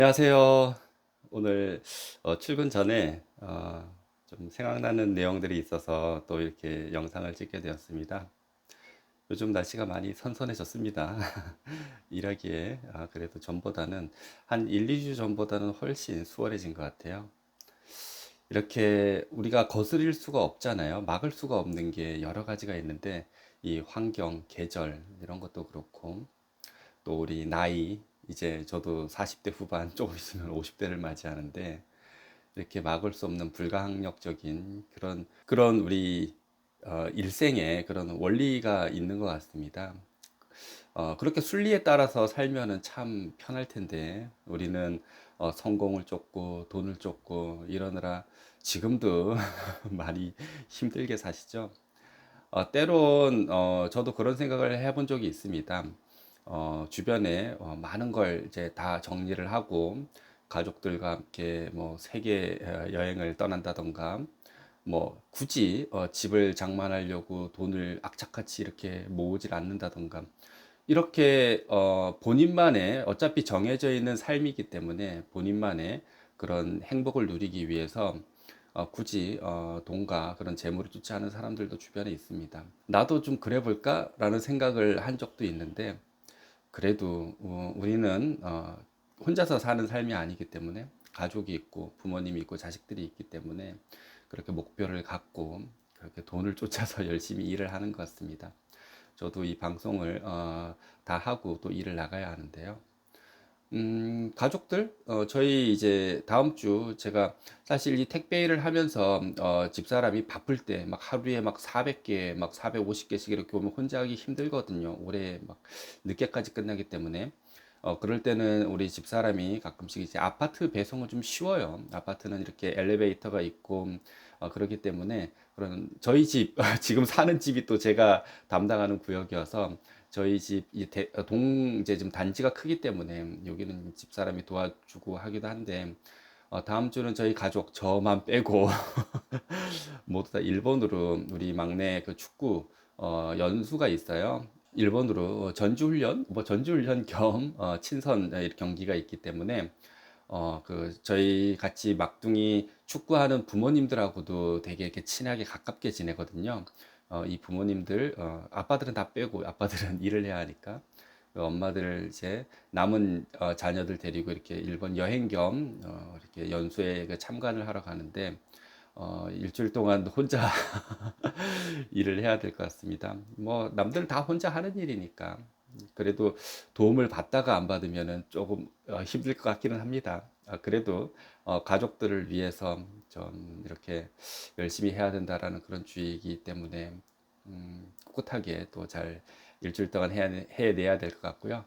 안녕하세요. 오늘 출근 전에 좀 생각나는 내용들이 있어서 또 이렇게 영상을 찍게 되었습니다. 요즘 날씨가 많이 선선해졌습니다. 일하기에 그래도 전보다는 한 1, 2주 전보다는 훨씬 수월해진 것 같아요. 이렇게 우리가 거스릴 수가 없잖아요. 막을 수가 없는 게 여러 가지가 있는데 이 환경, 계절 이런 것도 그렇고 또 우리 나이 이제 저도 40대 후반 조금 있으면 50대를 맞이하는데 이렇게 막을 수 없는 불가항력적인 그런 우리 일생에 그런 원리가 있는 것 같습니다. 그렇게 순리에 따라서 살면은 참 편할 텐데 우리는 성공을 쫓고 돈을 쫓고 이러느라 지금도 많이 힘들게 사시죠. 때론 저도 그런 생각을 해본 적이 있습니다. 주변에 많은 걸 이제 다 정리를 하고 가족들과 함께 뭐 세계 여행을 떠난다던가 뭐 굳이 집을 장만하려고 돈을 악착같이 이렇게 모으질 않는다던가 이렇게 본인만의 어차피 정해져 있는 삶이기 때문에 본인만의 그런 행복을 누리기 위해서 굳이 돈과 그런 재물을 쫓지 않은 사람들도 주변에 있습니다. 나도 좀 그래 볼까라는 생각을 한 적도 있는데 그래도 우리는 혼자서 사는 삶이 아니기 때문에 가족이 있고 부모님이 있고 자식들이 있기 때문에 그렇게 목표를 갖고 그렇게 돈을 쫓아서 열심히 일을 하는 것 같습니다. 저도 이 방송을 다 하고 또 일을 나가야 하는데요. 가족들, 저희 이제 다음 주 제가 사실 이 택배 일을 하면서 집사람이 바쁠 때 막 하루에 막 400개, 막 450개씩 이렇게 오면 혼자 하기 힘들거든요. 오래 막 늦게까지 끝나기 때문에. 그럴 때는 우리 집사람이 가끔씩 이제 아파트 배송은 좀 쉬워요. 아파트는 이렇게 엘리베이터가 있고, 그렇기 때문에 그런 저희 집, 지금 사는 집이 또 제가 담당하는 구역이어서 저희 집 이제 좀 단지가 크기 때문에 여기는 집사람이 도와주고 하기도 한데 다음 주는 저희 가족 저만 빼고 모두 다 일본으로 우리 막내 그 축구 연수가 있어요. 일본으로 전주훈련 뭐 전주훈련 겸 친선 경기가 있기 때문에 그 저희 같이 막둥이 축구하는 부모님들하고도 되게 이렇게 친하게 가깝게 지내거든요. 이 부모님들 아빠들은 다 빼고 아빠들은 일을 해야 하니까 그 엄마들 이제 남은 자녀들 데리고 이렇게 일본 여행 겸 이렇게 연수에 그 참관을 하러 가는데 일주일 동안 혼자 일을 해야 될 것 같습니다. 뭐 남들 다 혼자 하는 일이니까 그래도 도움을 받다가 안 받으면은 조금 힘들 것 같기는 합니다. 그래도 가족들을 위해서 좀 이렇게 열심히 해야 된다라는 그런 주의이기 때문에 꿋꿋하게 또 잘 일주일 동안 해내야 될 것 같고요.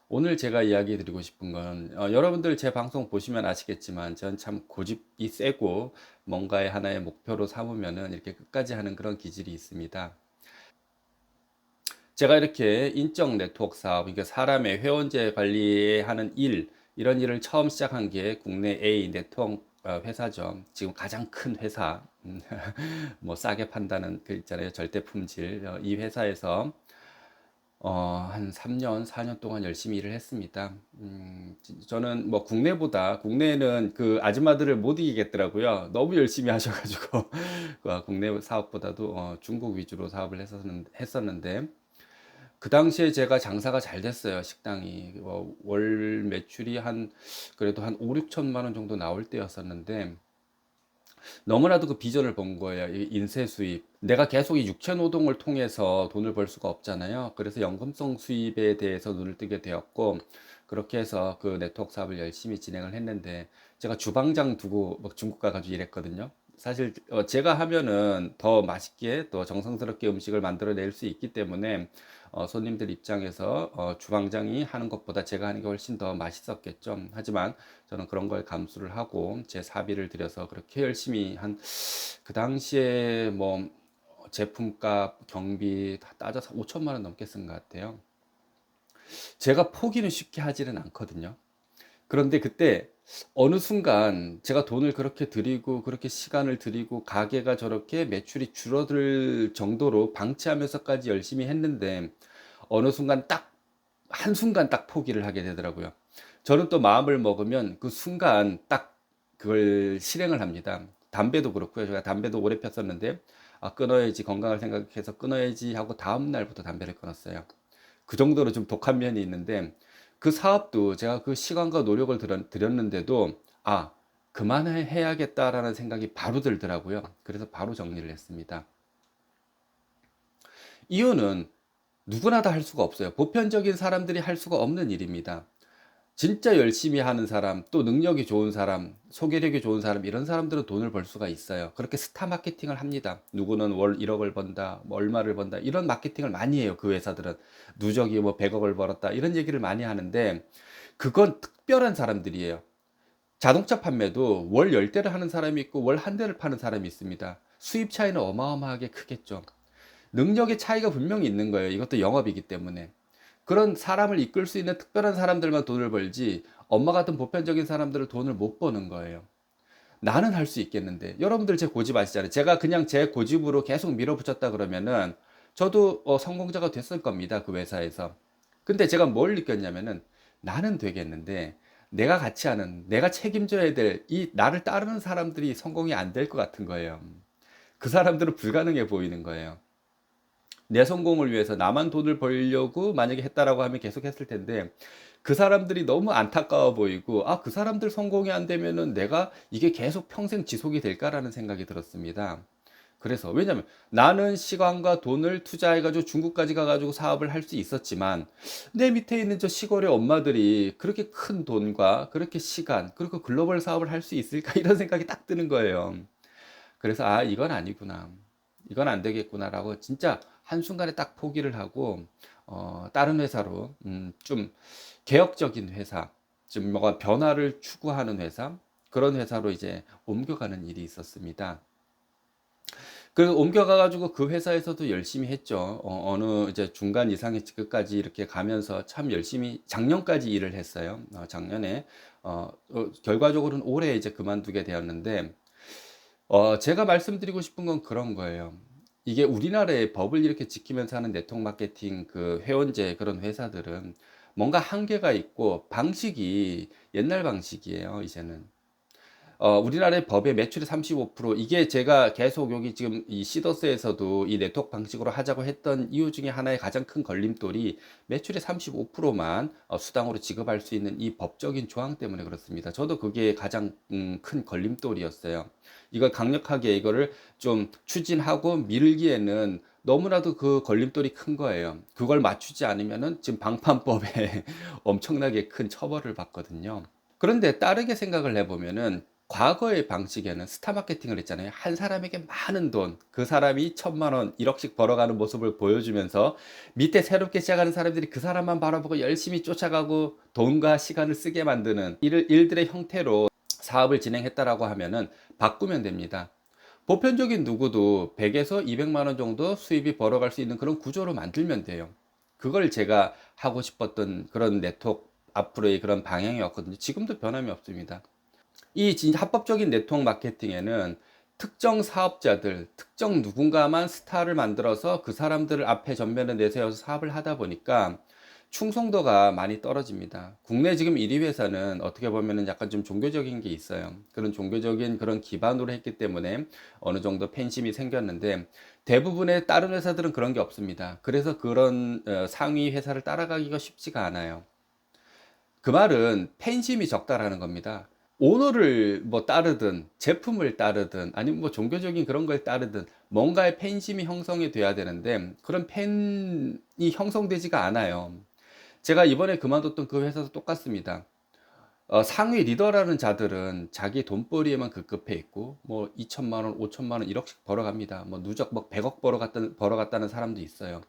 오늘 제가 이야기 드리고 싶은 건 여러분들 제 방송 보시면 아시겠지만 전 참 고집이 세고 뭔가의 하나의 목표로 삼으면은 이렇게 끝까지 하는 그런 기질이 있습니다. 제가 이렇게 인적 네트워크 사업, 그러니까 사람의 회원제 관리하는 일, 이런 일을 처음 시작한 게 국내 A 네트워크 회사죠. 지금 가장 큰 회사, 뭐 싸게 판다는 그 있잖아요. 절대 품질. 이 회사에서 한 3년, 4년 동안 열심히 일을 했습니다. 저는 뭐 국내는 그 아줌마들을 못 이기겠더라고요. 너무 열심히 하셔가지고, 국내 사업보다도 중국 위주로 사업을 했었는데, 그 당시에 제가 장사가 잘 됐어요, 식당이. 월 매출이 그래도 한 5, 6천만 원 정도 나올 때였었는데, 너무나도 그 비전을 본 거예요. 이 인쇄 수입. 내가 계속 이 육체 노동을 통해서 돈을 벌 수가 없잖아요. 그래서 연금성 수입에 대해서 눈을 뜨게 되었고, 그렇게 해서 그 네트워크 사업을 열심히 진행을 했는데, 제가 주방장 두고 막 중국 가가지고 일했거든요. 사실 제가 하면은 더 맛있게 또 정성스럽게 음식을 만들어낼 수 있기 때문에 손님들 입장에서 주방장이 하는 것보다 제가 하는 게 훨씬 더 맛있었겠죠. 하지만 저는 그런 걸 감수를 하고 제 사비를 들여서 그렇게 열심히 그 당시에 뭐 제품값, 경비 다 따져서 5천만 원 넘게 쓴 것 같아요. 제가 포기는 쉽게 하지는 않거든요. 그런데 그때 어느 순간 제가 돈을 그렇게 들이고 그렇게 시간을 들이고 가게가 저렇게 매출이 줄어들 정도로 방치하면서까지 열심히 했는데 어느 순간 딱 한순간 딱 포기를 하게 되더라고요. 저는 또 마음을 먹으면 그 순간 딱 그걸 실행을 합니다. 담배도 그렇고요. 제가 담배도 오래 폈었는데, 아, 끊어야지, 건강을 생각해서 끊어야지 하고 다음 날부터 담배를 끊었어요. 그 정도로 좀 독한 면이 있는데, 그 사업도 제가 그 시간과 노력을 들였는데도, 아, 그만해야겠다라는 생각이 바로 들더라고요. 그래서 바로 정리를 했습니다. 이유는 누구나 다 할 수가 없어요. 보편적인 사람들이 할 수가 없는 일입니다. 진짜 열심히 하는 사람, 또 능력이 좋은 사람, 소개력이 좋은 사람, 이런 사람들은 돈을 벌 수가 있어요. 그렇게 스타 마케팅을 합니다. 누구는 월 1억을 번다, 뭐 얼마를 번다, 이런 마케팅을 많이 해요. 그 회사들은. 누적이 뭐 100억을 벌었다, 이런 얘기를 많이 하는데, 그건 특별한 사람들이에요. 자동차 판매도 월 10대를 하는 사람이 있고, 월 한 대를 파는 사람이 있습니다. 수입 차이는 어마어마하게 크겠죠. 능력의 차이가 분명히 있는 거예요. 이것도 영업이기 때문에. 그런 사람을 이끌 수 있는 특별한 사람들만 돈을 벌지, 엄마 같은 보편적인 사람들은 돈을 못 버는 거예요. 나는 할 수 있겠는데. 여러분들 제 고집 아시잖아요. 제가 그냥 제 고집으로 계속 밀어붙였다 그러면은 저도 성공자가 됐을 겁니다. 그 회사에서. 근데 제가 뭘 느꼈냐면은, 나는 되겠는데 내가 같이 하는, 내가 책임져야 될 이 나를 따르는 사람들이 성공이 안 될 것 같은 거예요. 그 사람들은 불가능해 보이는 거예요. 내 성공을 위해서 나만 돈을 벌려고 만약에 했다라고 하면 계속 했을 텐데, 그 사람들이 너무 안타까워 보이고, 아, 그 사람들 성공이 안 되면은 내가 이게 계속 평생 지속이 될까라는 생각이 들었습니다. 그래서, 왜냐면 나는 시간과 돈을 투자해가지고 중국까지 가가지고 사업을 할 수 있었지만, 내 밑에 있는 저 시골의 엄마들이 그렇게 큰 돈과 그렇게 시간, 그리고 글로벌 사업을 할 수 있을까? 이런 생각이 딱 드는 거예요. 그래서, 아, 이건 아니구나. 이건 안 되겠구나라고 진짜 한순간에 딱 포기를 하고, 다른 회사로, 좀 개혁적인 회사, 좀 뭐가 변화를 추구하는 회사, 그런 회사로 이제 옮겨가는 일이 있었습니다. 그 옮겨가가지고 그 회사에서도 열심히 했죠. 어느 이제 중간 이상의 직급까지 이렇게 가면서 참 열심히 작년까지 일을 했어요. 작년에, 결과적으로는 올해 이제 그만두게 되었는데, 제가 말씀드리고 싶은 건 그런 거예요. 이게 우리나라의 법을 이렇게 지키면서 하는 네트워크 마케팅 그 회원제 그런 회사들은 뭔가 한계가 있고 방식이 옛날 방식이에요, 이제는. 우리나라의 법의 매출의 35%, 이게 제가 계속 여기 지금 이 시더스에서도 이 네트워크 방식으로 하자고 했던 이유 중에 하나의 가장 큰 걸림돌이 매출의 35%만 수당으로 지급할 수 있는 이 법적인 조항 때문에 그렇습니다. 저도 그게 가장 큰 걸림돌이었어요. 이걸 강력하게 이거를 좀 추진하고 밀기에는 너무나도 그 걸림돌이 큰 거예요. 그걸 맞추지 않으면은 지금 방판법에 엄청나게 큰 처벌을 받거든요. 그런데 다르게 생각을 해보면은, 과거의 방식에는 스타 마케팅을 했잖아요. 한 사람에게 많은 돈, 그 사람이 1,000만 원, 1억씩 벌어가는 모습을 보여주면서 밑에 새롭게 시작하는 사람들이 그 사람만 바라보고 열심히 쫓아가고 돈과 시간을 쓰게 만드는 일들의 형태로 사업을 진행했다라고 하면은 바꾸면 됩니다. 보편적인 누구도 100에서 200만 원 정도 수입이 벌어갈 수 있는 그런 구조로 만들면 돼요. 그걸 제가 하고 싶었던 그런 네트워크 앞으로의 그런 방향이었거든요. 지금도 변함이 없습니다. 이 진짜 합법적인 네트워크 마케팅에는 특정 사업자들, 특정 누군가만 스타를 만들어서 그 사람들을 앞에 전면에 내세워서 사업을 하다 보니까 충성도가 많이 떨어집니다. 국내 지금 1위 회사는 어떻게 보면은 약간 좀 종교적인 게 있어요. 그런 종교적인 그런 기반으로 했기 때문에 어느 정도 팬심이 생겼는데, 대부분의 다른 회사들은 그런 게 없습니다. 그래서 그런 상위 회사를 따라가기가 쉽지가 않아요. 그 말은 팬심이 적다라는 겁니다. 오너를 뭐 따르든 제품을 따르든 아니면 뭐 종교적인 그런 걸 따르든 뭔가의 팬심이 형성이 돼야 되는데, 그런 팬이 형성되지가 않아요. 제가 이번에 그만뒀던 그 회사도 똑같습니다. 상위 리더라는 자들은 자기 돈벌이에만 급급해 있고, 뭐 2천만 원, 5천만 원, 1억씩 벌어갑니다. 뭐 누적 막 100억 벌어갔다는 사람도 있어요.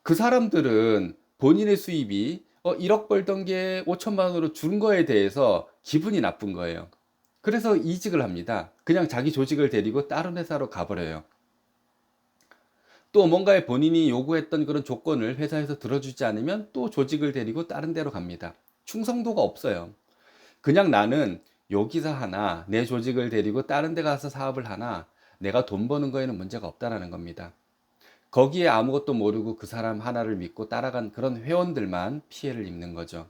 그 사람들은 본인의 수입이 1억 벌던 게 5천만 원으로 준 거에 대해서 기분이 나쁜 거예요. 그래서 이직을 합니다. 그냥 자기 조직을 데리고 다른 회사로 가버려요. 또 뭔가에 본인이 요구했던 그런 조건을 회사에서 들어주지 않으면 또 조직을 데리고 다른 데로 갑니다. 충성도가 없어요. 그냥 나는 여기서 하나, 내 조직을 데리고 다른 데 가서 사업을 하나, 내가 돈 버는 거에는 문제가 없다라는 겁니다. 거기에 아무것도 모르고 그 사람 하나를 믿고 따라간 그런 회원들만 피해를 입는 거죠.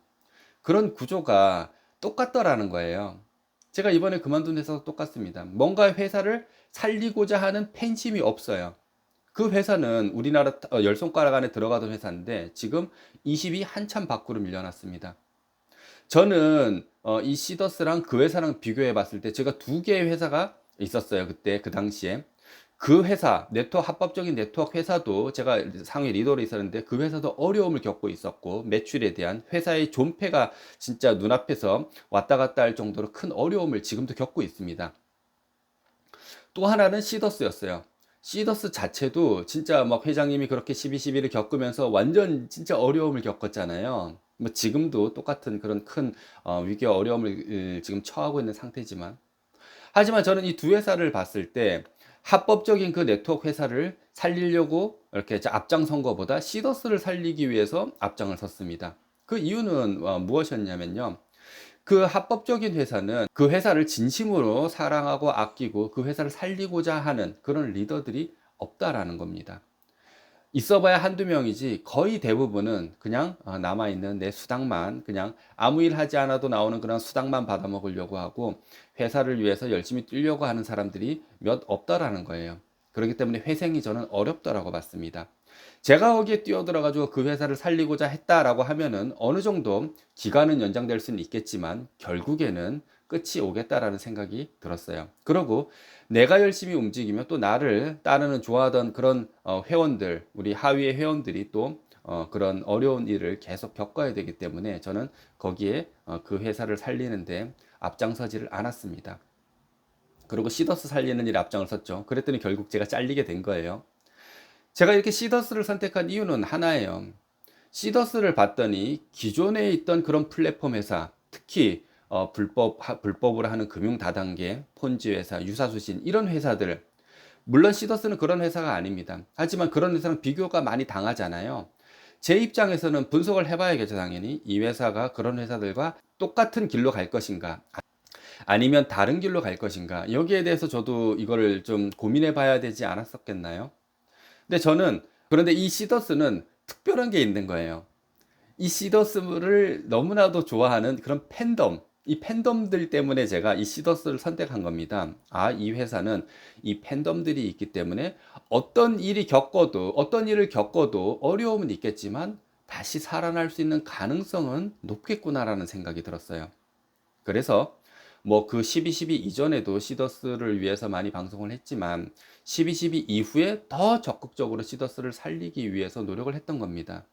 그런 구조가 똑같더라는 거예요. 제가 이번에 그만둔 회사도 똑같습니다. 뭔가 회사를 살리고자 하는 팬심이 없어요. 그 회사는 우리나라 열 손가락 안에 들어가던 회사인데 지금 20이 한참 밖으로 밀려났습니다. 저는 이 시더스랑 그 회사랑 비교해 봤을 때 제가 두 개의 회사가 있었어요. 그때 그 당시에. 그 회사, 네트워크 합법적인 네트워크 회사도 제가 상위 리더로 있었는데 그 회사도 어려움을 겪고 있었고 매출에 대한 회사의 존폐가 진짜 눈앞에서 왔다 갔다 할 정도로 큰 어려움을 지금도 겪고 있습니다. 또 하나는 시더스였어요. 시더스 자체도 진짜 막 회장님이 그렇게 12.12를 겪으면서 완전 진짜 어려움을 겪었잖아요. 뭐 지금도 똑같은 그런 큰 위기와 어려움을 지금 처하고 있는 상태지만 하지만 저는 이 두 회사를 봤을 때 합법적인 그 네트워크 회사를 살리려고 이렇게 앞장선 것보다 시더스를 살리기 위해서 앞장을 섰습니다. 그 이유는 무엇이었냐면요. 그 합법적인 회사는 그 회사를 진심으로 사랑하고 아끼고 그 회사를 살리고자 하는 그런 리더들이 없다라는 겁니다. 있어봐야 한두 명이지 거의 대부분은 그냥 남아있는 내 수당만 그냥 아무 일 하지 않아도 나오는 그런 수당만 받아먹으려고 하고 회사를 위해서 열심히 뛰려고 하는 사람들이 몇 없다라는 거예요. 그렇기 때문에 회생이 저는 어렵다라고 봤습니다. 제가 거기에 뛰어들어가지고 그 회사를 살리고자 했다라고 하면은 어느 정도 기간은 연장될 수는 있겠지만 결국에는 끝이 오겠다라는 생각이 들었어요. 그리고 내가 열심히 움직이면 또 나를 따르는 좋아하던 그런 회원들, 우리 하위의 회원들이 또 그런 어려운 일을 계속 겪어야 되기 때문에 저는 거기에 그 회사를 살리는데 앞장서지를 않았습니다. 그리고 시더스 살리는 일에 앞장을 섰죠. 그랬더니 결국 제가 잘리게 된 거예요. 제가 이렇게 시더스를 선택한 이유는 하나예요. 시더스를 봤더니 기존에 있던 그런 플랫폼 회사, 특히 불법으로 하는 금융 다단계, 폰지 회사, 유사수신 이런 회사들, 물론 시더스는 그런 회사가 아닙니다. 하지만 그런 회사랑 비교가 많이 당하잖아요. 제 입장에서는 분석을 해봐야겠죠, 당연히. 이 회사가 그런 회사들과 똑같은 길로 갈 것인가, 아니면 다른 길로 갈 것인가. 여기에 대해서 저도 이거를 좀 고민해 봐야 되지 않았었겠나요? 근데 저는 그런데 이 시더스는 특별한 게 있는 거예요. 이 시더스를 너무나도 좋아하는 그런 팬덤, 이 팬덤들 때문에 제가 이 시더스를 선택한 겁니다. 아, 이 회사는 이 팬덤들이 있기 때문에 어떤 일을 겪어도 어려움은 있겠지만 다시 살아날 수 있는 가능성은 높겠구나라는 생각이 들었어요. 그래서 뭐 그 12.12 이전에도 시더스를 위해서 많이 방송을 했지만 12.12 이후에 더 적극적으로 시더스를 살리기 위해서 노력을 했던 겁니다.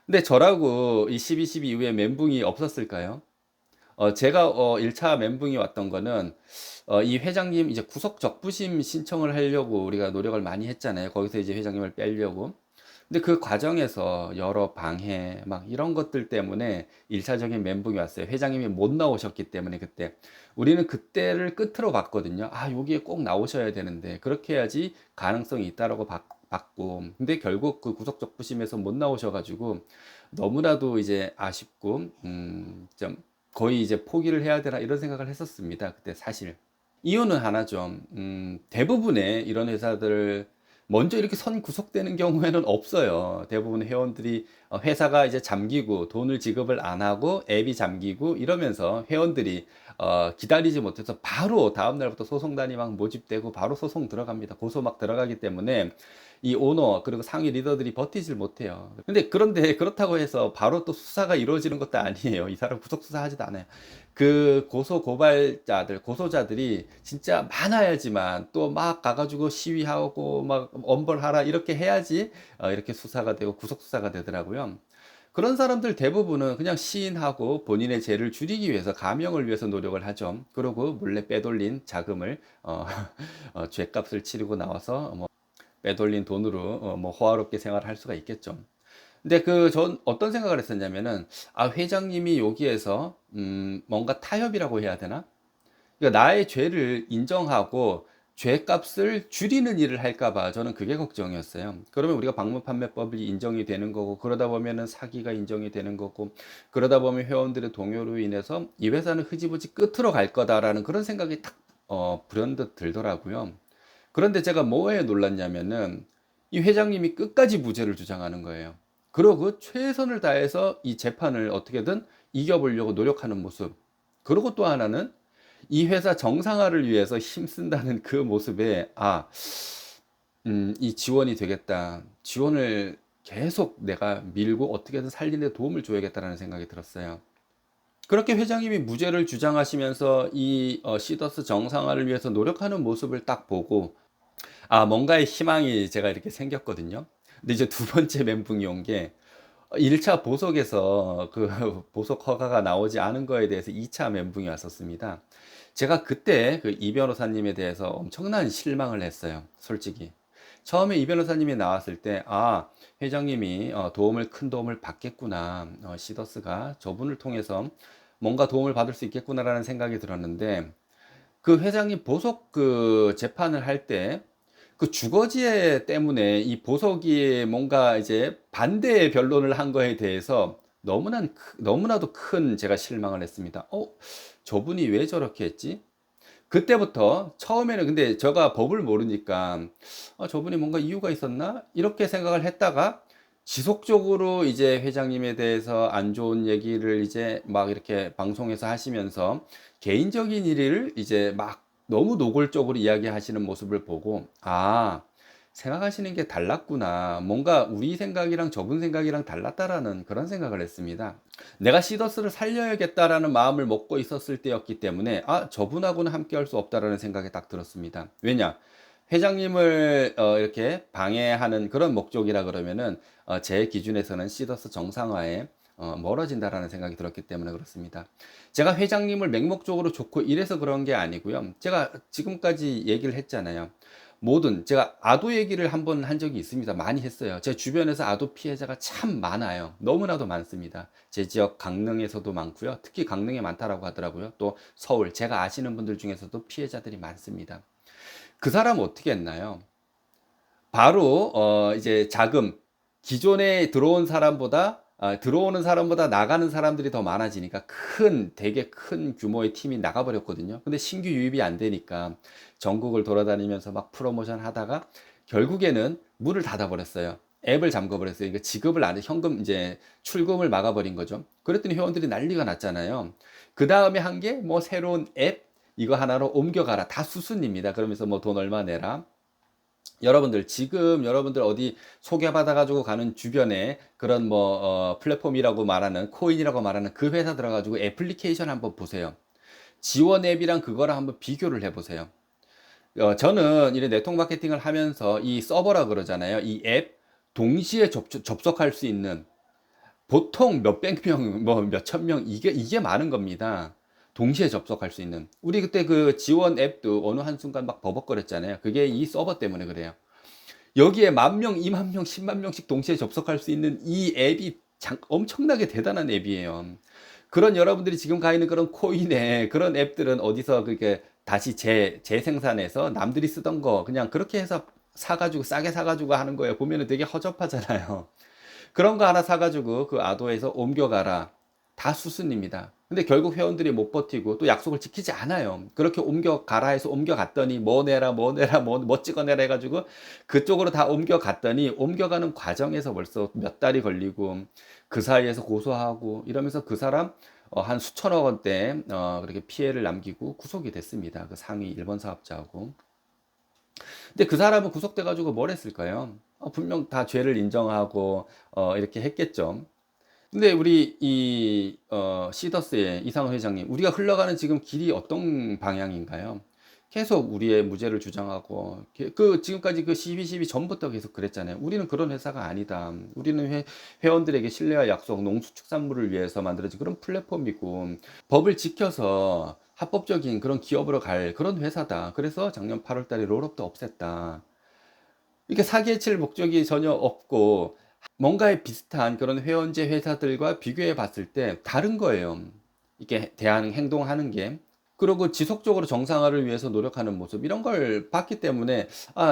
근데 저라고 이 12.12 이후에 멘붕이 없었을까요? 제가 1차 멘붕이 왔던 거는 이 회장님 이제 구속 적부심 신청을 하려고 우리가 노력을 많이 했잖아요. 거기서 이제 회장님을 빼려고. 근데 그 과정에서 여러 방해 막 이런 것들 때문에 1차적인 멘붕이 왔어요. 회장님이 못 나오셨기 때문에 그때. 우리는 그때를 끝으로 봤거든요. 아, 여기에 꼭 나오셔야 되는데 그렇게 해야지 가능성이 있다라고 봤고. 근데 결국 그 구속적부심에서 못 나오셔가지고 너무나도 이제 아쉽고 좀 거의 이제 포기를 해야 되나 이런 생각을 했었습니다. 그때 사실. 이유는 하나죠. 대부분의 이런 회사들 먼저 이렇게 선 구속되는 경우에는 없어요. 대부분 회원들이 회사가 이제 잠기고 돈을 지급을 안 하고 앱이 잠기고 이러면서 회원들이 기다리지 못해서 바로 다음 날부터 소송단이 막 모집되고 바로 소송 들어갑니다. 고소 막 들어가기 때문에 이 오너 그리고 상위 리더들이 버티질 못해요. 그런데 그렇다고 해서 바로 또 수사가 이루어지는 것도 아니에요. 이 사람 구속 수사하지도 않아요. 그 고소 고발자들 고소자들이 진짜 많아야지만 또 막 가가지고 시위하고 막 엄벌하라 이렇게 해야지 이렇게 수사가 되고 구속 수사가 되더라고요. 그런 사람들 대부분은 그냥 시인하고 본인의 죄를 줄이기 위해서 감형을 위해서 노력을 하죠. 그리고 몰래 빼돌린 자금을 죄값을 치르고 나와서 뭐 빼돌린 돈으로 뭐 호화롭게 생활할 수가 있겠죠. 근데 전 어떤 생각을 했었냐면은 아, 회장님이 여기에서 뭔가 타협이라고 해야 되나? 그러니까 나의 죄를 인정하고 죄값을 줄이는 일을 할까 봐 저는 그게 걱정이었어요. 그러면 우리가 방문판매법이 인정이 되는 거고 그러다 보면은 사기가 인정이 되는 거고 그러다 보면 회원들의 동요로 인해서 이 회사는 흐지부지 끝으로 갈 거다라는 그런 생각이 딱 불현듯 들더라고요. 그런데 제가 뭐에 놀랐냐면은 이 회장님이 끝까지 무죄를 주장하는 거예요. 그러고 최선을 다해서 이 재판을 어떻게든 이겨보려고 노력하는 모습. 그리고 또 하나는 이 회사 정상화를 위해서 힘쓴다는 그 모습에, 이 지원이 되겠다. 지원을 계속 내가 밀고 어떻게든 살리는 데 도움을 줘야겠다라는 생각이 들었어요. 그렇게 회장님이 무죄를 주장하시면서 이 시더스 정상화를 위해서 노력하는 모습을 딱 보고, 뭔가의 희망이 제가 이렇게 생겼거든요. 근데 이제 두 번째 멘붕이 온 게, 1차 보석에서 그 보석 허가가 나오지 않은 거에 대해서 2차 멘붕이 왔었습니다. 제가 그때 그 이 변호사님에 대해서 엄청난 실망을 했어요. 솔직히. 처음에 이 변호사님이 나왔을 때, 회장님이 큰 도움을 받겠구나. 시더스가 저분을 통해서 뭔가 도움을 받을 수 있겠구나라는 생각이 들었는데, 그 회장님 보석 그 재판을 할 때, 그 주거지 때문에 이 보석이 뭔가 이제 반대의 변론을 한 거에 대해서 너무나도 큰 제가 실망을 했습니다. 저분이 왜 저렇게 했지? 그때부터 처음에는, 근데 제가 법을 모르니까 저분이 뭔가 이유가 있었나? 이렇게 생각을 했다가 지속적으로 이제 회장님에 대해서 안 좋은 얘기를 이제 막 이렇게 방송에서 하시면서 개인적인 일을 이제 막 너무 노골적으로 이야기하시는 모습을 보고, 생각하시는 게 달랐구나. 뭔가 우리 생각이랑 저분 생각이랑 달랐다라는 그런 생각을 했습니다. 내가 시더스를 살려야겠다라는 마음을 먹고 있었을 때였기 때문에, 저분하고는 함께 할 수 없다라는 생각이 딱 들었습니다. 왜냐? 회장님을 이렇게 방해하는 그런 목적이라 그러면은 제 기준에서는 시더스 정상화에 멀어진다라는 생각이 들었기 때문에 그렇습니다. 제가 회장님을 맹목적으로 좋고 이래서 그런 게 아니고요. 제가 지금까지 얘기를 했잖아요. 제가 아도 얘기를 한번 한 적이 있습니다. 많이 했어요. 제 주변에서 아도 피해자가 참 많아요. 너무나도 많습니다. 제 지역 강릉에서도 많고요. 특히 강릉에 많다라고 하더라고요. 또 서울, 제가 아시는 분들 중에서도 피해자들이 많습니다. 그 사람은 어떻게 했나요? 바로 이제 자금, 기존에 들어오는 사람보다 나가는 사람들이 더 많아지니까 되게 큰 규모의 팀이 나가버렸거든요. 근데 신규 유입이 안 되니까 전국을 돌아다니면서 막 프로모션 하다가 결국에는 문을 닫아버렸어요. 앱을 잠궈버렸어요. 그러니까 지급을 안 해, 현금 이제 출금을 막아버린 거죠. 그랬더니 회원들이 난리가 났잖아요. 그 다음에 한 게 뭐 새로운 앱 이거 하나로 옮겨가라. 다 수순입니다. 그러면서 뭐 돈 얼마 내라. 여러분들 지금 여러분들 어디 소개받아가지고 가는 주변에 그런 뭐 플랫폼이라고 말하는 코인이라고 말하는 그 회사 들어가지고 애플리케이션 한번 보세요. 지원 앱이랑 그거랑 한번 비교를 해보세요. 저는 이런 네트워크 마케팅을 하면서 이 서버라 그러잖아요. 이 앱 동시에 접속할 수 있는, 보통 몇백 명, 뭐 몇천 명, 이게 많은 겁니다. 동시에 접속할 수 있는. 우리 그때 그 지원 앱도 어느 한순간 막 버벅거렸잖아요. 그게 이 서버 때문에 그래요. 여기에 10,000명, 20,000명, 10만 명씩 동시에 접속할 수 있는 이 앱이 엄청나게 대단한 앱이에요. 그런 여러분들이 지금 가 있는 그런 코인에 그런 앱들은 어디서 그렇게 다시 재생산해서 남들이 쓰던 거 그냥 그렇게 해서 사가지고 싸게 사가지고 하는 거예요. 보면은 되게 허접하잖아요. 그런 거 하나 사가지고 그 아도에서 옮겨가라. 다 수순입니다. 근데 결국 회원들이 못 버티고 또 약속을 지키지 않아요. 그렇게 옮겨가라 해서 옮겨갔더니 뭐 내라, 뭐 내라, 뭐 찍어내라 해가지고 그쪽으로 다 옮겨갔더니 옮겨가는 과정에서 벌써 몇 달이 걸리고 그 사이에서 고소하고 이러면서 그 사람 한 수천억 원대 그렇게 피해를 남기고 구속이 됐습니다. 그 상위 일본 사업자하고. 근데 그 사람은 구속돼가지고 뭘 했을까요? 분명 다 죄를 인정하고 이렇게 했겠죠. 근데 우리 시더스의 이상호 회장님, 우리가 흘러가는 지금 길이 어떤 방향인가요? 계속 우리의 무죄를 주장하고, 지금까지 그 12.12 전부터 계속 그랬잖아요. 우리는 그런 회사가 아니다. 우리는 회원들에게 신뢰와 약속, 농수축산물을 위해서 만들어진 그런 플랫폼이고, 법을 지켜서 합법적인 그런 기업으로 갈 그런 회사다. 그래서 작년 8월 달에 롤업도 없앴다. 이렇게 사기에 칠 목적이 전혀 없고, 뭔가에 비슷한 그런 회원제 회사들과 비교해 봤을 때 다른 거예요. 이렇게 행동하는 게. 그리고 지속적으로 정상화를 위해서 노력하는 모습, 이런 걸 봤기 때문에,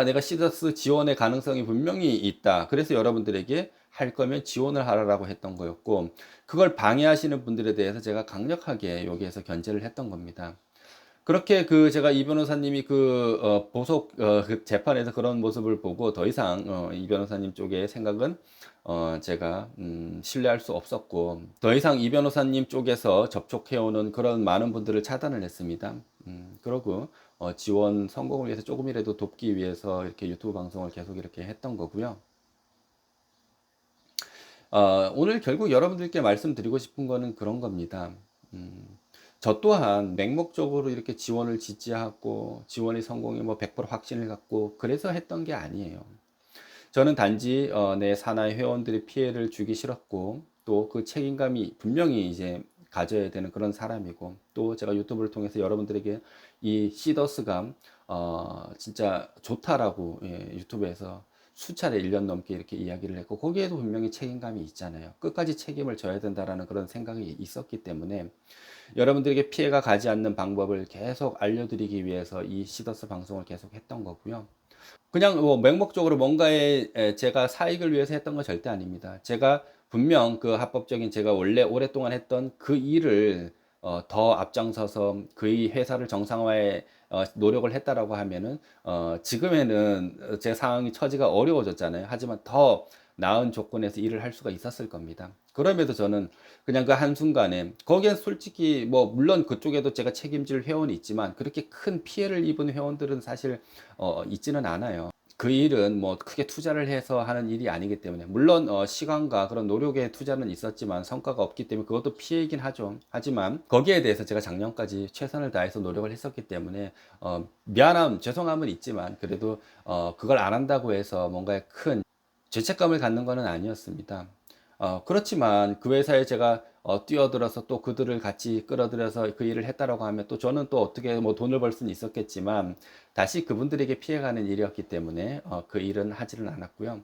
내가 시더스 지원의 가능성이 분명히 있다. 그래서 여러분들에게 할 거면 지원을 하라고 했던 거였고, 그걸 방해하시는 분들에 대해서 제가 강력하게 여기에서 견제를 했던 겁니다. 그렇게 제가 이 변호사님이 보석 그 재판에서 그런 모습을 보고 더 이상 이 변호사님 쪽의 생각은 제가 신뢰할 수 없었고, 더 이상 이 변호사님 쪽에서 접촉해 오는 그런 많은 분들을 차단을 했습니다. 그러고 지원 성공을 위해서 조금이라도 돕기 위해서 이렇게 유튜브 방송을 계속 이렇게 했던 거고요. 오늘 결국 여러분들께 말씀드리고 싶은 거는 그런 겁니다. 음, 저 또한 맹목적으로 이렇게 지원을 지지하고 지원이 성공이 뭐 100% 확신을 갖고 그래서 했던 게 아니에요. 저는 단지 내 사나이 회원들이 피해를 주기 싫었고, 또 그 책임감이 분명히 이제 가져야 되는 그런 사람이고, 또 제가 유튜브를 통해서 여러분들에게 이 시더스가 진짜 좋다라고, 예, 유튜브에서 수차례 1년 넘게 이렇게 이야기를 했고, 거기에도 분명히 책임감이 있잖아요. 끝까지 책임을 져야 된다라는 그런 생각이 있었기 때문에 여러분들에게 피해가 가지 않는 방법을 계속 알려드리기 위해서 이 시더스 방송을 계속 했던 거고요. 그냥 뭐 맹목적으로 뭔가에 제가 사익을 위해서 했던 건 절대 아닙니다. 제가 분명 그 합법적인 제가 원래 오랫동안 했던 그 일을 더 앞장서서 그의 회사를 정상화에 노력을 했다라고 하면은 지금에는 제 상황이 처지가 어려워졌잖아요. 하지만 더 나은 조건에서 일을 할 수가 있었을 겁니다. 그럼에도 저는 그냥 그 한순간에 거기엔 솔직히 뭐 물론 그쪽에도 제가 책임질 회원이 있지만 그렇게 큰 피해를 입은 회원들은 사실 있지는 않아요. 그 일은 뭐 크게 투자를 해서 하는 일이 아니기 때문에 물론 시간과 그런 노력의 투자는 있었지만 성과가 없기 때문에 그것도 피해이긴 하죠. 하지만 거기에 대해서 제가 작년까지 최선을 다해서 노력을 했었기 때문에 미안함, 죄송함은 있지만 그래도 그걸 안 한다고 해서 뭔가 큰 죄책감을 갖는 것은 아니었습니다. 그렇지만 그 회사에 제가 뛰어들어서 또 그들을 같이 끌어들여서 그 일을 했다라고 하면 또 저는 또 어떻게 뭐 돈을 벌 수는 있었겠지만 다시 그분들에게 피해가는 일이었기 때문에 그 일은 하지는 않았고요.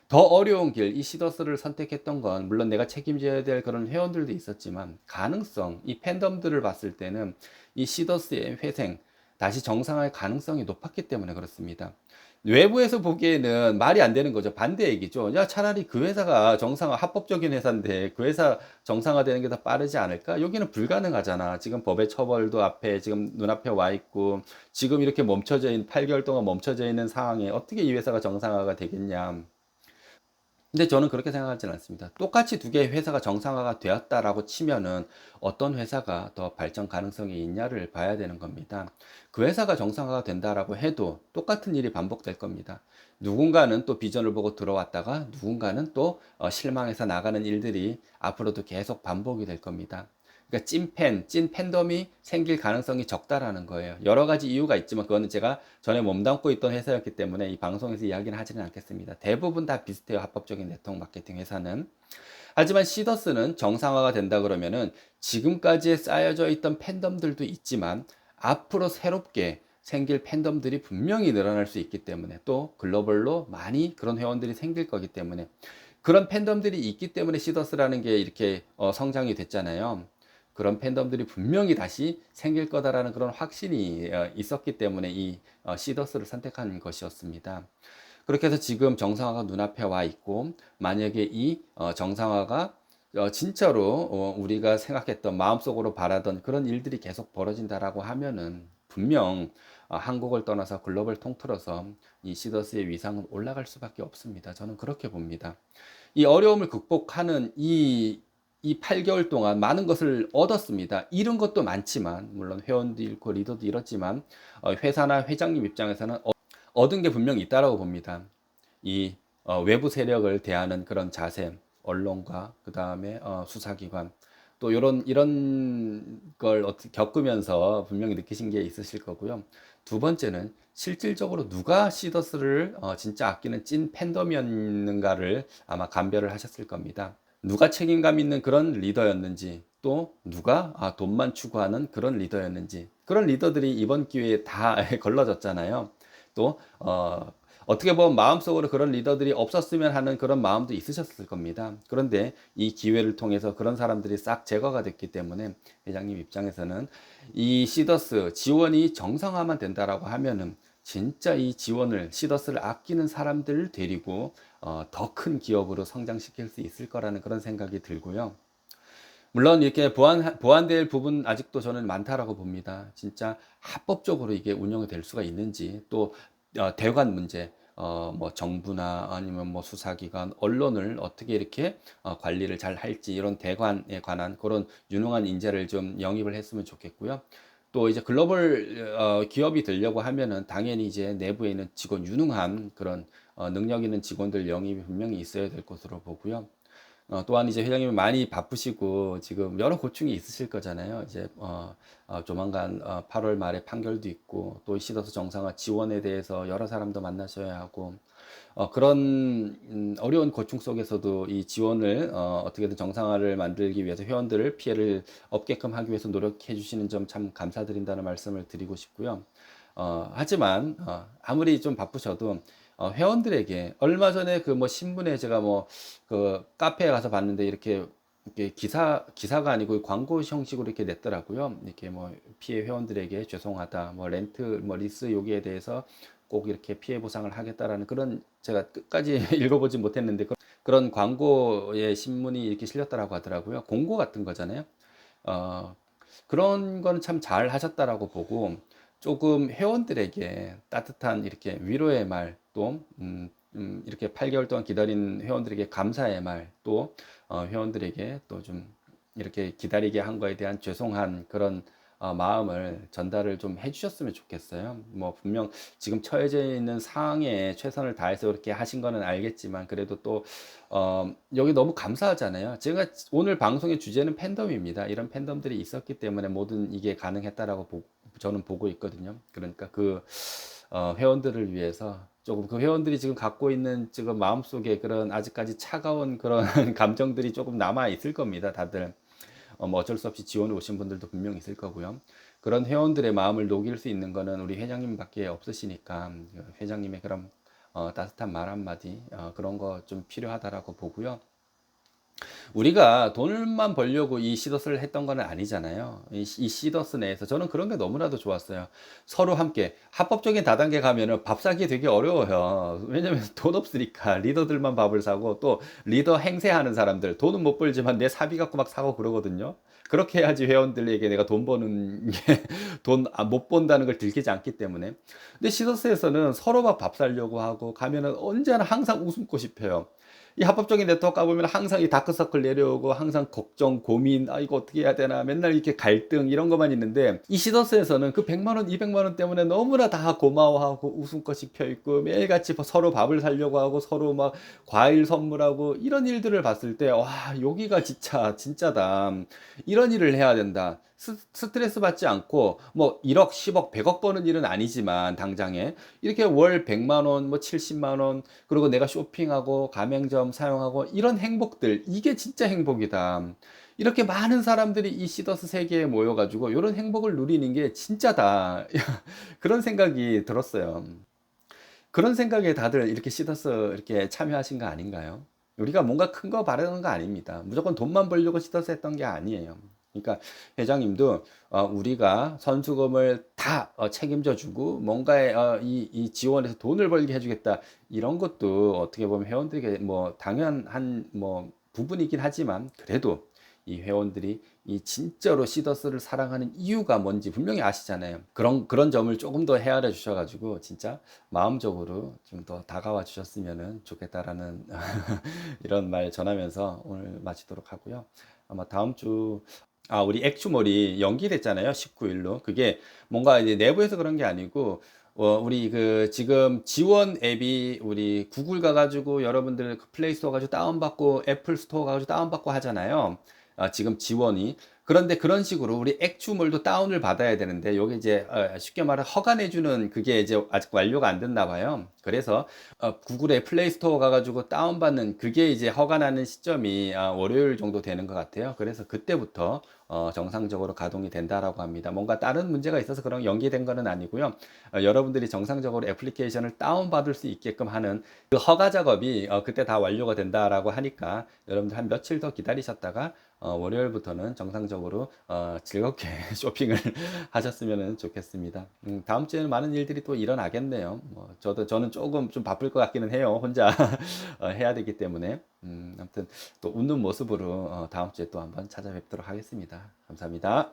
더 어려운 길, 이 시더스를 선택했던 건 물론 내가 책임져야 될 그런 회원들도 있었지만 가능성, 이 팬덤들을 봤을 때는 이 시더스의 회생, 다시 정상화의 가능성이 높았기 때문에 그렇습니다. 외부에서 보기에는 말이 안 되는 거죠. 반대 얘기죠. 야, 차라리 그 회사가 정상화, 합법적인 회사인데 그 회사 정상화되는 게 더 빠르지 않을까? 여기는 불가능하잖아. 지금 법의 처벌도 앞에 지금 눈앞에 와 있고 지금 이렇게 멈춰져 있는 8개월 동안 멈춰져 있는 상황에 어떻게 이 회사가 정상화가 되겠냐? 근데 저는 그렇게 생각하지는 않습니다. 똑같이 두 개의 회사가 정상화가 되었다라고 치면은 어떤 회사가 더 발전 가능성이 있냐를 봐야 되는 겁니다. 그 회사가 정상화가 된다라고 해도 똑같은 일이 반복될 겁니다. 누군가는 또 비전을 보고 들어왔다가 누군가는 또 실망해서 나가는 일들이 앞으로도 계속 반복이 될 겁니다. 그러니까 찐 팬덤이 생길 가능성이 적다라는 거예요. 여러 가지 이유가 있지만 그거는 제가 전에 몸담고 있던 회사였기 때문에 이 방송에서 이야기는 하지는 않겠습니다. 대부분 다 비슷해요. 합법적인 네트워크 마케팅 회사는. 하지만 시더스는 정상화가 된다 그러면은 지금까지 쌓여져 있던 팬덤들도 있지만 앞으로 새롭게 생길 팬덤들이 분명히 늘어날 수 있기 때문에 또 글로벌로 많이 그런 회원들이 생길 거기 때문에 그런 팬덤들이 있기 때문에 시더스라는 게 이렇게 성장이 됐잖아요. 그런 팬덤들이 분명히 다시 생길 거다라는 그런 확신이 있었기 때문에 이 시더스를 선택한 것이었습니다. 그렇게 해서 지금 정상화가 눈앞에 와 있고 만약에 이 정상화가 진짜로 우리가 생각했던 마음속으로 바라던 그런 일들이 계속 벌어진다라고 하면은 분명 한국을 떠나서 글로벌 통틀어서 이 시더스의 위상은 올라갈 수밖에 없습니다. 저는 그렇게 봅니다. 이 어려움을 극복하는 이 8개월 동안 많은 것을 얻었습니다. 잃은 것도 많지만, 물론 회원도 잃고 리더도 잃었지만, 회사나 회장님 입장에서는 얻은 게 분명히 있다라고 봅니다. 이 외부 세력을 대하는 그런 자세, 언론과 그 다음에 수사기관, 또 이런 걸 겪으면서 분명히 느끼신 게 있으실 거고요. 두 번째는 실질적으로 누가 시더스를 진짜 아끼는 찐 팬덤이었는가를 아마 감별을 하셨을 겁니다. 누가 책임감 있는 그런 리더였는지, 또 누가 돈만 추구하는 그런 리더였는지, 그런 리더들이 이번 기회에 다 걸러졌잖아요. 또 어떻게 보면 마음속으로 그런 리더들이 없었으면 하는 그런 마음도 있으셨을 겁니다. 그런데 이 기회를 통해서 그런 사람들이 싹 제거가 됐기 때문에 회장님 입장에서는 이 시더스 지원이 정상화만 된다라고 하면은 진짜 이 지원을 시더스를 아끼는 사람들을 데리고 더 큰 기업으로 성장시킬 수 있을 거라는 그런 생각이 들고요. 물론 이렇게 보완될 부분 아직도 저는 많다라고 봅니다. 진짜 합법적으로 이게 운영이 될 수가 있는지, 또 대관 문제, 뭐 정부나 아니면 뭐 수사기관, 언론을 어떻게 이렇게 관리를 잘 할지, 이런 대관에 관한 그런 유능한 인재를 좀 영입을 했으면 좋겠고요. 또 이제 글로벌 기업이 되려고 하면은 당연히 이제 내부에 있는 직원, 유능한 그런 능력 있는 직원들 영입이 분명히 있어야 될 것으로 보고요. 또한 이제 회장님이 많이 바쁘시고 지금 여러 고충이 있으실 거잖아요. 이제 조만간 8월 말에 판결도 있고, 또 시도서 정상화 지원에 대해서 여러 사람도 만나셔야 하고, 그런 어려운 고충 속에서도 이 지원을 어떻게든 정상화를 만들기 위해서 회원들을 피해를 없게끔 하기 위해서 노력해 주시는 점 참 감사드린다는 말씀을 드리고 싶고요. 하지만 아무리 좀 바쁘셔도 회원들에게, 얼마 전에 그 뭐 신문에 제가 뭐 그 카페에 가서 봤는데, 이렇게 기사가 아니고 광고 형식으로 이렇게 냈더라고요. 이렇게 뭐 피해 회원들에게 죄송하다, 뭐 렌트, 뭐 리스 여기에 대해서 꼭 이렇게 피해 보상을 하겠다라는, 그런, 제가 끝까지 읽어보지 못했는데 그런 광고의 신문이 이렇게 실렸다라고 하더라고요. 공고 같은 거잖아요. 어, 그런 거는 참 잘 하셨다라고 보고, 조금 회원들에게 따뜻한 이렇게 위로의 말, 또 이렇게 8개월 동안 기다린 회원들에게 감사의 말, 또 회원들에게 또 좀 이렇게 기다리게 한 거에 대한 죄송한 그런 마음을 전달을 좀 해주셨으면 좋겠어요. 뭐 분명 지금 처해져 있는 상황에 최선을 다해서 그렇게 하신 거는 알겠지만, 그래도 또 여기 너무 감사하잖아요. 제가 오늘 방송의 주제는 팬덤입니다. 이런 팬덤들이 있었기 때문에 모든 이게 가능했다라고 저는 보고 있거든요. 그러니까 그 회원들을 위해서 조금, 그 회원들이 지금 갖고 있는 지금 마음속에 그런 아직까지 차가운 그런 감정들이 조금 남아 있을 겁니다. 다들 뭐 어쩔 수 없이 지원해 오신 분들도 분명 있을 거고요. 그런 회원들의 마음을 녹일 수 있는 거는 우리 회장님밖에 없으시니까, 회장님의 그런 따뜻한 말 한마디, 그런 거 좀 필요하다라고 보고요. 우리가 돈만 벌려고 이 시더스를 했던 건 아니잖아요. 이 시더스 내에서 저는 그런 게 너무나도 좋았어요. 서로 함께 합법적인 다단계 가면은 밥 사기 되게 어려워요. 왜냐면 돈 없으니까 리더들만 밥을 사고, 또 리더 행세하는 사람들 돈은 못 벌지만 내 사비 갖고 막 사고 그러거든요. 그렇게 해야지 회원들에게 내가 돈 버는 게 돈 못 번다는 걸 들키지 않기 때문에. 근데 시더스에서는 서로 막 밥 사려고 하고 가면은 언제나 항상 웃음꽃이 펴요. 이 합법적인 네트워크 가보면 항상 이 다크서클 내려오고, 항상 걱정, 고민, 아, 이거 어떻게 해야 되나, 맨날 이렇게 갈등, 이런 것만 있는데, 이 시더스에서는 그 100만 원, 200만 원 때문에 너무나 다 고마워하고, 웃음꽃이 펴있고, 매일같이 서로 밥을 사려고 하고, 서로 막 과일 선물하고, 이런 일들을 봤을 때, 와, 여기가 진짜다. 이런 일을 해야 된다. 스트레스 받지 않고, 뭐 1억, 10억, 100억 버는 일은 아니지만 당장에 이렇게 월 100만 원, 뭐 70만 원, 그리고 내가 쇼핑하고 가맹점 사용하고, 이런 행복들, 이게 진짜 행복이다. 이렇게 많은 사람들이 이 시더스 세계에 모여가지고 이런 행복을 누리는 게 진짜다. 그런 생각이 들었어요. 그런 생각에 다들 이렇게 시더스 이렇게 참여하신 거 아닌가요? 우리가 뭔가 큰 거 바라는 거 아닙니다. 무조건 돈만 벌려고 시더스 했던 게 아니에요. 그러니까 회장님도 우리가 선수금을 다 책임져 주고, 뭔가에 이 지원에서 돈을 벌게 해주겠다, 이런 것도 어떻게 보면 회원들에게 뭐 당연한 뭐 부분이긴 하지만, 그래도 이 회원들이 이 진짜로 시더스를 사랑하는 이유가 뭔지 분명히 아시잖아요. 그런 점을 조금 더 헤아려 주셔가지고 진짜 마음적으로 좀 더 다가와 주셨으면 좋겠다라는 이런 말 전하면서 오늘 마치도록 하고요. 아마 다음 주, 우리 액추몰이 연기됐잖아요. 19일로. 그게 뭔가 이제 내부에서 그런 게 아니고, 우리 그 지금 지원 앱이 우리 구글 가가지고 여러분들 그 플레이 스토어 가지고 다운받고, 애플 스토어 가지고 다운받고 하잖아요. 지금 지원이. 그런데 그런 식으로 우리 액추몰도 다운을 받아야 되는데, 요게 이제 쉽게 말해 허가내주는 그게 이제 아직 완료가 안 됐나 봐요. 그래서 구글의 플레이 스토어 가가지고 다운받는 그게 이제 허가 나는 시점이 월요일 정도 되는 것 같아요. 그래서 그때부터 정상적으로 가동이 된다라고 합니다. 뭔가 다른 문제가 있어서 그런 연기된 거는 아니고요. 여러분들이 정상적으로 애플리케이션을 다운받을 수 있게끔 하는 그 허가 작업이 그때 다 완료가 된다라고 하니까, 여러분들 한 며칠 더 기다리셨다가 월요일부터는 정상적으로 즐겁게 쇼핑을 하셨으면 좋겠습니다. 다음 주에는 많은 일들이 또 일어나겠네요. 뭐 저는 조금 좀 바쁠 것 같기는 해요. 혼자 해야 되기 때문에. 아무튼 또 웃는 모습으로 다음 주에 또 한번 찾아뵙도록 하겠습니다. 감사합니다.